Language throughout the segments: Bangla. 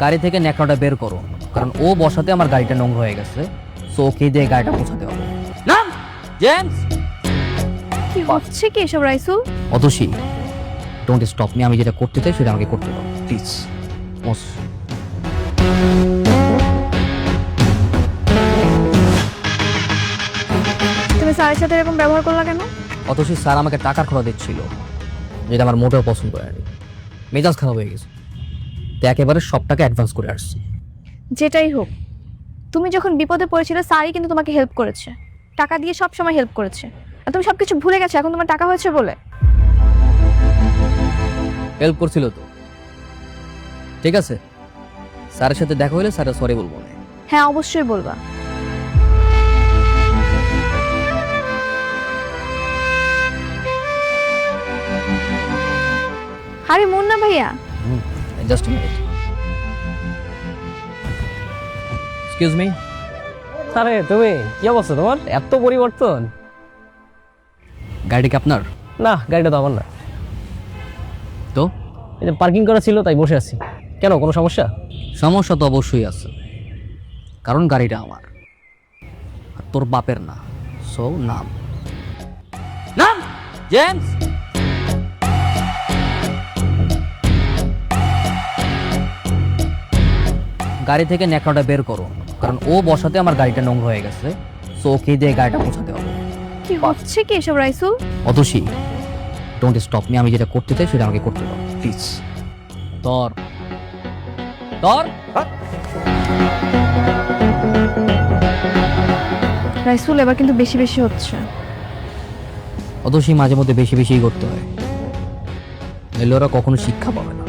গাড়ি থেকে ন্যাকড়াটা বের করো, কারণ ও বসাতে আমার গাড়িটা নোংরা হয়ে গেছে। সো ওকে দিয়ে গাড়িটা পৌঁছাতে হবে। নাম জেমস। কি হচ্ছে কি এসব Raisul? Atasi, don't stop me. আমি যেটা করতে চাই সেটা আমাকে করতে দাও প্লিজ। তুমি স্যারের সাথে এরকম ব্যবহার করলা কেন? অতসী, স্যার আমাকে টাকার খরচ দিচ্ছিল, যেটা আমার মোটেও পছন্দ করেনি। মেজাজ খারাপ হয়ে গেছে, তো একেবারে সব টাকা অ্যাডভান্স করে আসছি। যেটাই হোক, তুমি যখন বিপদে পড়েছিলে স্যারই কিন্তু তোমাকে হেল্প করেছে, টাকা দিয়ে সব সময় হেল্প করেছে। আর তুমি সবকিছু ভুলে গেছো এখন তোমার টাকা হয়েছে বলে? হেল্প করছিল তো, ঠিক আছে। স্যারের সাথে দেখা হলে স্যারের সরি বলবো না। হ্যাঁ, অবশ্যই বলবা। আরে মুন্না ভাইয়া, just a minute, excuse me. আরে তুমি কি অবস্থা তোমার? এত পরিবর্তন! গাড়ি কি আপনার? না, গাড়িটা তো আমার না। তো এই যে পার্কিং করা ছিল তাই বসে আছি। কেন, কোনো সমস্যা? সমস্যা তো অবশ্যই আছে, কারণ গাড়িটা আমার আর তোর বাপের না। সো নাম নাম জেমস। গাড়ি থেকে ন্যাকড়াটা বের করো, কারণ ও বসাতে আমার গাড়িটা নোংরা হয়ে গেছে। সো ওকে দিয়ে গাড়িটা পৌঁছাতে হবে। কি হচ্ছে কি এসব Raisul? Atasi, don't stop me. আমি যেটা করতে চাই সেটা আমাকে করতে দাও প্লিজ। তোর তোর রাইসুল, এবার কিন্তু বেশি বেশি হচ্ছে। অতসী, মাঝে মধ্যে বেশি বেশিই করতে হয়, নইলে ওরা কখনো শিক্ষা পাবে না।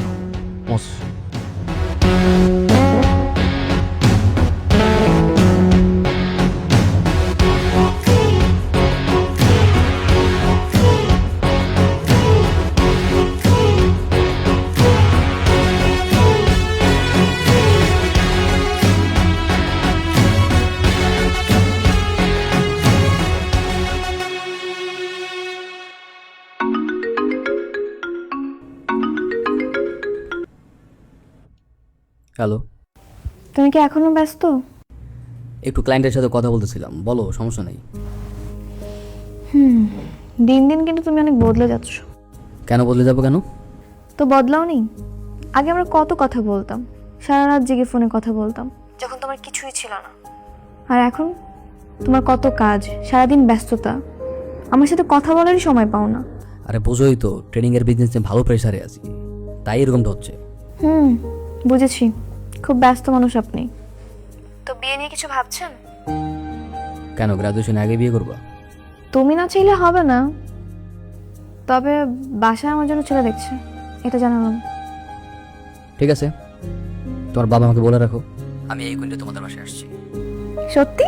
হ্যালো, তুমি কি এখনো ব্যস্ত? একটু ক্লায়েন্টের সাথে কথা বলতেছিলাম, বলো, সমস্যা নেই। দিন দিন কিন্তু তুমি অনেক বদলে যাচ্ছ। কেন বদলে যাবো? কেন? তো বদলাওনি? আগে আমরা কত কথা বলতাম, সারা রাত জেগে ফোনে কথা বলতাম যখন তোমার কিছুই ছিল না। আর এখন তোমার কত কাজ, সারাদিন ব্যস্ততা, আমার সাথে কথা বলারই সময় পাও না। আরে বোঝোই তো, ট্রেনিং এর বিজনেসে ভালো প্রেসারে আছি, তাই এরকমটা হচ্ছে। বুঝেছি, খুব ব্যস্ত মানুষ আপনি। তো বিয়ে নিয়ে কিছু ভাবছেন? কেন, গ্রাজুয়েশন আগে বিয়ে করবা? তুমি না চাইলে হবে না, তবে বাসায় আমার জন্য ছেলে দেখছে, এটা জানালাম। ঠিক আছে, তোমার বাবা আমাকে বলে রাখো, আমি এই কুইন্টে তোমাদের বাসায় আসছি। সত্যি?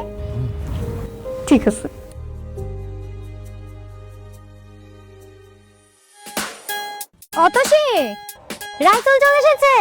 ঠিক আছে। অতসী, রাইসুল চলে এসেছে।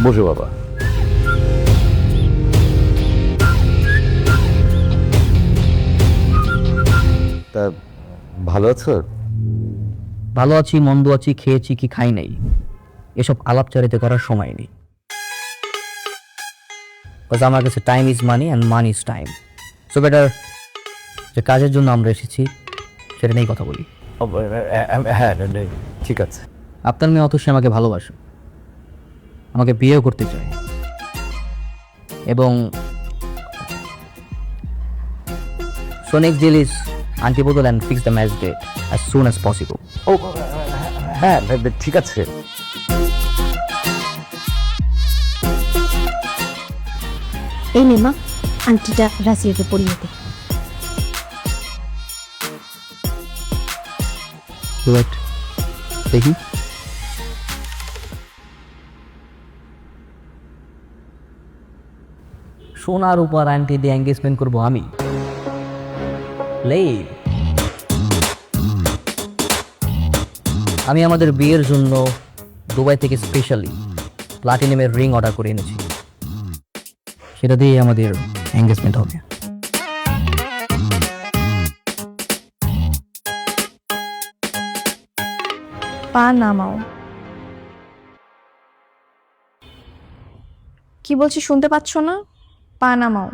বসো বাবা। তা ভালো আছো? ভালো আছি, মন্দ আছি, খেয়েছি কি খাই নাই, এসব আলাপচারিতা করার সময় নেই। Because আমার কাছে time is money and money is time. So better যে কাজের জন্য আমরা এসেছি সেটা নিয়েই কথা বলি। হ্যাঁ, ঠিক আছে। আপনার মেয়ে অতসী আমাকে ভালোবাসে, আমাকে বিয়েও করতে চায়, এবং so next deal is auntie bottle and fix the match date as soon as possible. ও হ্যাঁ, ঠিক আছে। এই নে মা, আন্টিটা রাসিয়াকে পরিয়ে দে। Wait, দেখি। সোনার উপর আন্টি দিয়ে এঙ্গেজমেন্ট করবো আমি? লেই, আমি আমাদের বিয়ের জন্য দুবাই থেকে স্পেশালি প্লাটিনামের রিং অর্ডার করে এনেছি। সেটা দিয়ে আমাদের এঙ্গেজমেন্ট হবে। পা নামাও। কি বলছি শুনতে পাচ্ছ না? পা নামাও।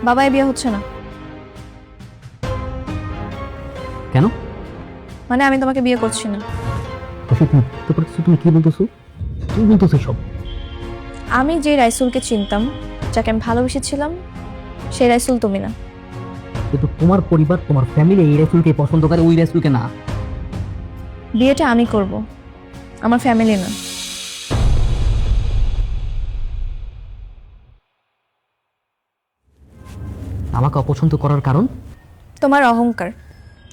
বাবাই বিয়ে হচ্ছে না। কেন? মানে আমি তোমাকে বিয়ে করছি না। তুমি কি বলতেছো? তুমি বলতেছো সব? আমি যে রাইসুলকে চিনতাম, যাকে আমি ভালোবেসেছিলাম, সেই রাইসুল তুমি না। কিন্তু তোমার পরিবার, তোমার ফ্যামিলি এই রাসূলকে পছন্দ করে, ওই রাসূলকে না। বিয়েটা আমি করব, আমার ফ্যামিলি না। আমাকে অপছন্দ করার কারণ? তোমার অহংকার,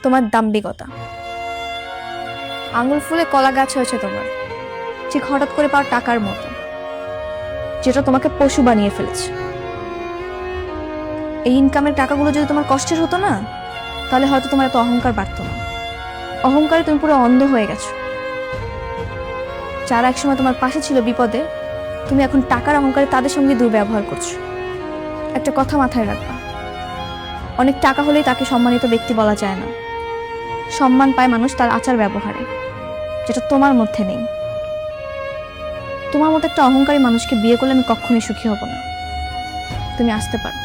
তোমার দাম্ভিকতা। আঙুল ফুলে কলা গাছ হয়েছে তোমার, ঠিক হঠাৎ করে পাওয়া টাকার মতো, যেটা তোমাকে পশু বানিয়ে ফেলেছে। এই ইনকামের টাকাগুলো যদি তোমার কষ্টের হতো না, তাহলে হয়তো তোমার এত অহংকার বাড়তো না। অহংকারে তুমি পুরো অন্ধ হয়ে গেছো। যারা একসময় তোমার পাশে ছিল বিপদে, তুমি এখন টাকার অহংকারে তাদের সঙ্গে দুর্ব্যবহার করছো। একটা কথা মাথায় রাখবা, অনেক টাকা হলেই তাকে সম্মানিত ব্যক্তি বলা যায় না। সম্মান পায় মানুষ তার আচার ব্যবহারে, যেটা তোমার মধ্যে নেই। তোমার মতো একটা অহংকারী মানুষকে বিয়ে করলে আমি কখনোই সুখী হব না। তুমি আসতে পারো।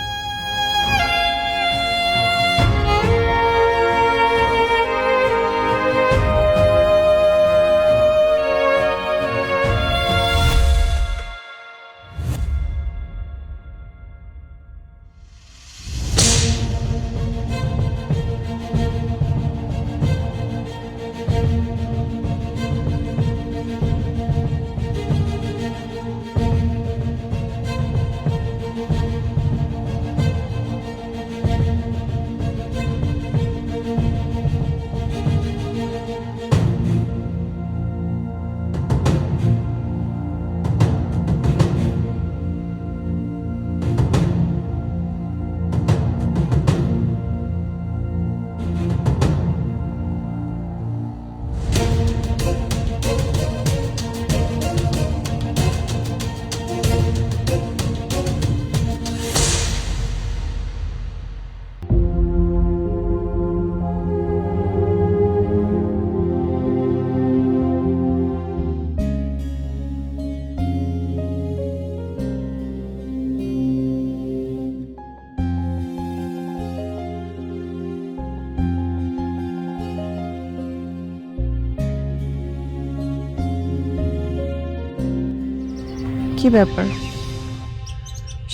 কি ব্যাপার?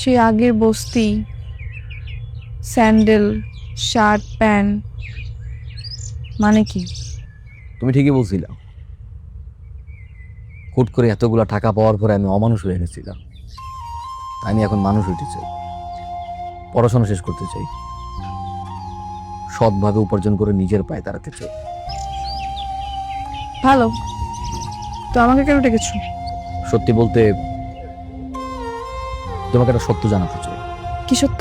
সেই আগের বস্তি, স্যান্ডেল, শার্ট, প্যান্ট, মানে কি? তুমি ঠিকই বলছিলা। হুট করে এতগুলা টাকা পাওয়ার পরে আমি অমানুষ হয়ে গেছিলাম। তাই আমি এখন মানুষ হইতে চাই, পড়াশোনা শেষ করতে চাই, সৎভাবে উপার্জন করে নিজের পায়ে দাঁড়াতে চাই। ভালো, তো আমাকে কেন ডেকেছো? সত্যি বলতে তোমাকে একটা সত্য জানাতে চাই। কি সত্য?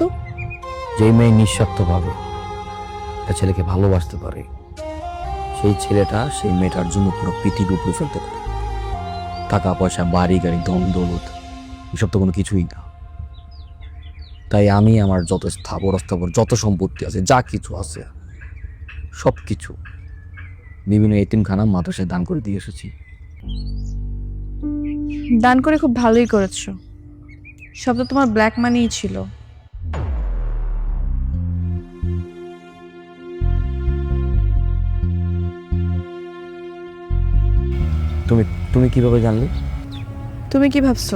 যেই মেয়ে নিঃস্বার্থভাবে একটা ছেলেকে ভালোবাসতে পারে, সেই ছেলেটা সেই মেয়েটার জন্য পুরো পৃথিবী উপরে ফেলতে পারে। টাকা পয়সা, বাড়ি গাড়ি, ধন দৌলত এসব তো কোনো কিছুই না। তাই আমি আমার যত স্থাবর অস্থাবর যত সম্পত্তি আছে, যা কিছু আছে, সব কিছু বিভিন্ন এতিমখানা, মাদ্রাসায় দান করে দিয়ে এসেছি। দান করে খুব ভালোই করেছো। সব তো তোমার ব্ল্যাক মানিই ছিল। তুমি তুমি কিভাবে জানলে? তুমি কি ভাবছো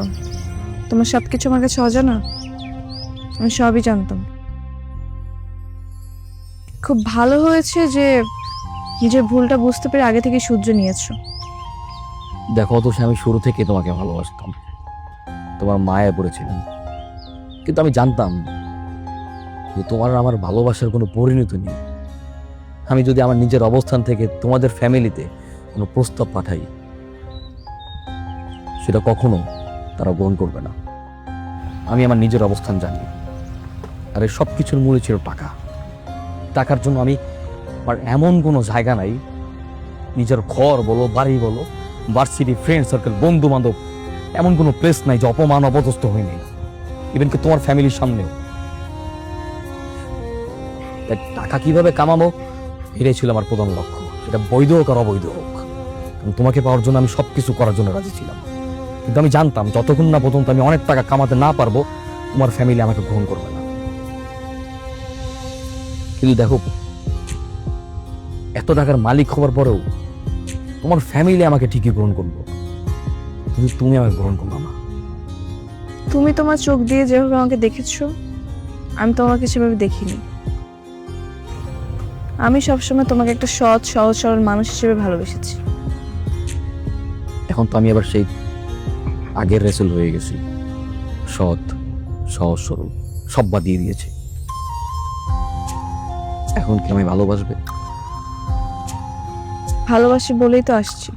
তোমার সবকিছু আমার কাছে অজানা? আমি সবই জানতাম। খুব ভালো হয়েছে যে নিজের ভুলটা বুঝতে পেরে আগে থেকে সূর্য নিয়েছো। দেখো তো, আমি শুরু থেকে তোমাকে ভালোবাসতাম, তোমার মায়ে পড়েছিলাম, কিন্তু আমি জানতাম যে তোমার আর আমার ভালোবাসার কোনো পরিণতি নেই। আমি যদি আমার নিজের অবস্থান থেকে তোমাদের ফ্যামিলিতে কোনো প্রস্তাব পাঠাই, সেটা কখনো তারা গ্রহণ করবে না। আমি আমার নিজের অবস্থান জানি, আর এই সব কিছুর মূলে ছিল টাকা। টাকার জন্য আমি আমার এমন কোনো জায়গা নাই, নিজের ঘর বলো, বাড়ি বলো, ভার্সিটি, ফ্রেন্ড সার্কেল, বন্ধু বান্ধব, এমন কোনো প্লেস নাই যে অপমান অপদস্থ হয়নি, ইভেন কি তোমার ফ্যামিলির সামনেও। তাই টাকা কিভাবে কামাবো এটাই ছিল আমার প্রধান লক্ষ্য, সেটা বৈধ হোক আর অবৈধ হোক। কারণ তোমাকে পাওয়ার জন্য আমি সবকিছু করার জন্য রাজি ছিলাম, কিন্তু আমি জানতাম যতক্ষণ না পর্যন্ত আমি অনেক টাকা কামাতে না পারবো তোমার ফ্যামিলি আমাকে গ্রহণ করবে না। কিন্তু দেখো, এত টাকার মালিক হওয়ার পরেও তোমার ফ্যামিলি আমাকে ঠিকই গ্রহণ করলো, কিন্তু তুমি আমাকে গ্রহণ করলো না। তুমি তোমার চোখ দিয়ে যেভাবে আমাকে দেখেছো, আমি তোমাকে সেভাবে দেখিনি। আমি সবসময় তোমাকে একটা সৎ, সহজ সরল মানুষ হিসেবে ভালোবেসেছি। এখন তো আমি আবার সেই আগের রেসেল হয়ে গেছি, সৎ, সহজ সরল, সব বাদ দিয়ে দিয়েছি। এখন কি আমি ভালোবাসবে? ভালোবাসি বলেই তো আসছি।